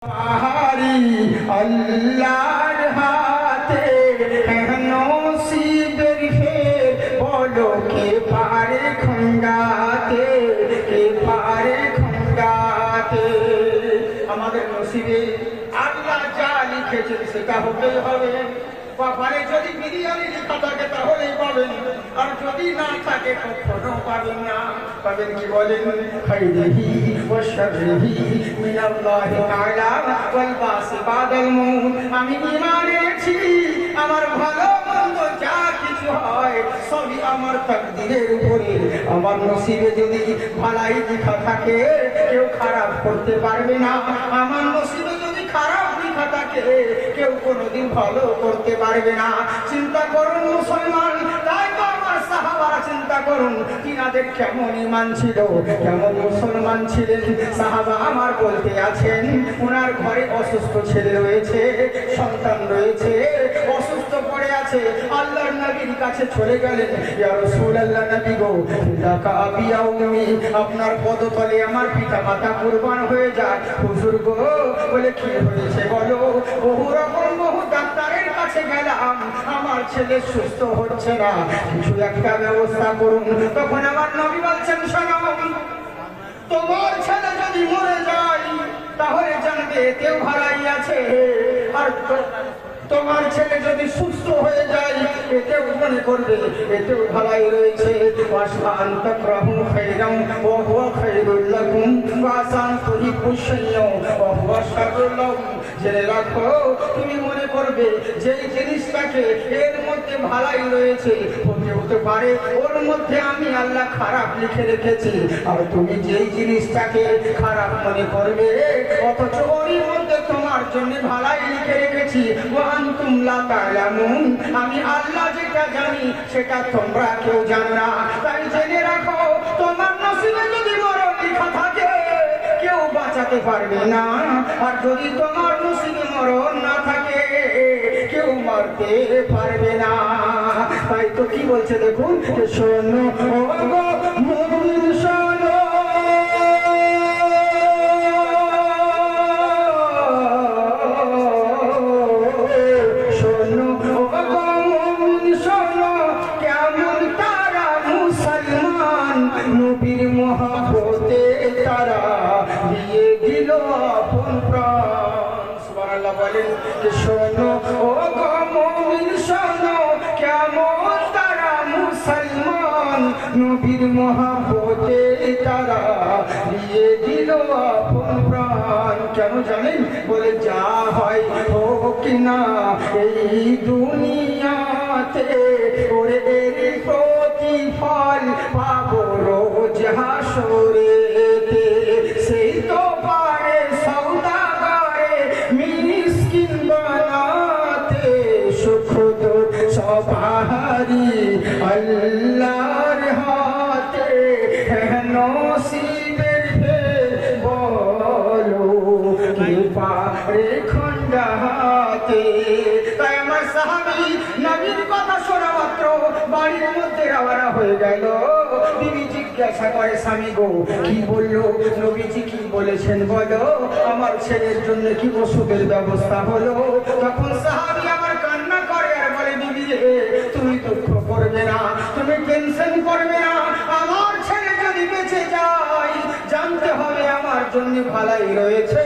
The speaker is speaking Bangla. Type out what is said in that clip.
পাহাড়ি আল্লাহর হাতে নসিবের ফের বলো কে পারে খণ্ডাতে, কে পারে খণ্ডাতে। আমাদের নসিবে আল্লাহ যা লিখেছেন সেটা হতেই হবে। কপালে যদি বিরিয়ানি লেখা থাকে তাহলেই পাবেন, আর যদি না থাকে কখনো পাবেন না। পাবেন কি বলেন? খাইরিহি ওয়া শাররিহি মিনাল্লাহি তাআলা ওয়াল বাসি বাদাল মাউত। আমি ঈমান এনেছি আমার ভালো মন্দ যা কিছু হয় সবই আমার তাকদীরের উপরে। আমার নসিবে যদি ভালাই লেখা থাকে কেউ খারাপ করতে পারবে না। আমার নসিবে যদি খারাপ লেখা থাকে কেউ কোনোদিন ভালো করতে পারবে না। চিন্তা করুন মুসলমান, তাই তো আমার সাহাবারা চিন্তা করুন তিনাদের কেমন ঈমান ছিল, কেমন মুসলমান ছিলেন। সাহাবা আমার বলতে আছেন ওনার ঘরে অসুস্থ ছেলে রয়েছে, সন্তান রয়েছে, অসুস্থ পড়ে আছে। আল্লাহর নবীর কাছে চলে গেলেন, ইয়া রাসূলুল্লাহ, নবী গো দাকা আবিয়া উম্মি, আপনার পদতলে আমার পিতা মাতা কুরবান হয়ে যায়। হুজুর গো, বলে কি হয়েছে বলো? বহু রকম বহু ডাক্তারের কাছে গেলাম, আমার ছেলে সুস্থ হচ্ছে না, কিছু একটা ব্যবস্থা করুন। তখন আমার নবী বলছেন, শোনো, তোমার ছেলে যদি মরে যায় তাহলে জানবে এতেও ভালাই আছে, আর তোমার ছেলে যদি সুস্থ হয়ে যায় এতেও মনে করবে এতেও ভালাই রয়েছে। ওয়াসান তাকরাহু খাইরাম ওয়া হুয়া খাইরুল লাকুম ওয়াসান তুহিব্বু শাইয়্যা ওয়া হুয়া শাররুল লাকুম। জেনে রাখো, তুমি মনে করবে যেই জিনিসটাকে এর মধ্যে ভালাই রয়েছে হতে পারে ওর মধ্যে আমি আল্লাহ খারাপ লিখে রেখেছি, আর তুমি যেই জিনিসটাকে খারাপ মনে করবে অথচ ওর মধ্যে তোমার জন্য ভালাই লিখে রেখেছি। ওয়ান্তুম লা তা'লামুন, আমি আল্লাহ যেটা জানি সেটা তোমরা কেউ জানো না। তাই জেনে রাখো, তোমার নসিবে যদি মরণ লেখা থাকে কেউ বাঁচাতে পারবে না, আর যদি তোমার নসিবে মরণ না থাকে কেউ মারতে পারবে না। তাই তো কি বলছে দেখুন, শোনো ও গো মুমিন শোনো, শোনো ও গো মুমিন শোনো, কেমন তারা মুসলমান নবীর মহব্বতে তারা দিয়ে দিল আপন প্রাণ। সুবহানাল্লাহ বলেন, শোনো ও গো মুমিন শোনো, কেমন তারা মুসলমান নবীর মহব্বতে তারা দিয়ে দিল আপন প্রাণ। কেন জানেন? বলে যা হয় হোক না এই দুনিয়াতে ওরে এর প্রতিফল পাবো রোজ হাসরেতে। সেই তো পারে সওদাগরে মিসকিন বানাতে, সুখ তো সবারই আল্লাহর হাতে, নসিবের ফের বলো কে পারে খণ্ডাতে। তাই আমার সাহাবী নবীর কথা শোনা মাত্র বাড়ির মধ্যে রওনা হয়ে গেল। বিবি জিজ্ঞাসা করে, স্বামী গো কি বললো? নবীজি কি বলেছেন বলো? আমার ছেলের জন্য কি ওষুধের ব্যবস্থা হলো? তখন সাহাবী আমার কান্না করে আর বলে, বিবি তুমি দুঃখ করবে না, তুমি টেনশন করবে না, আমার ছেলে যদি বেঁচে যায় জানতে হবে আমার জন্য ভালাই রয়েছে।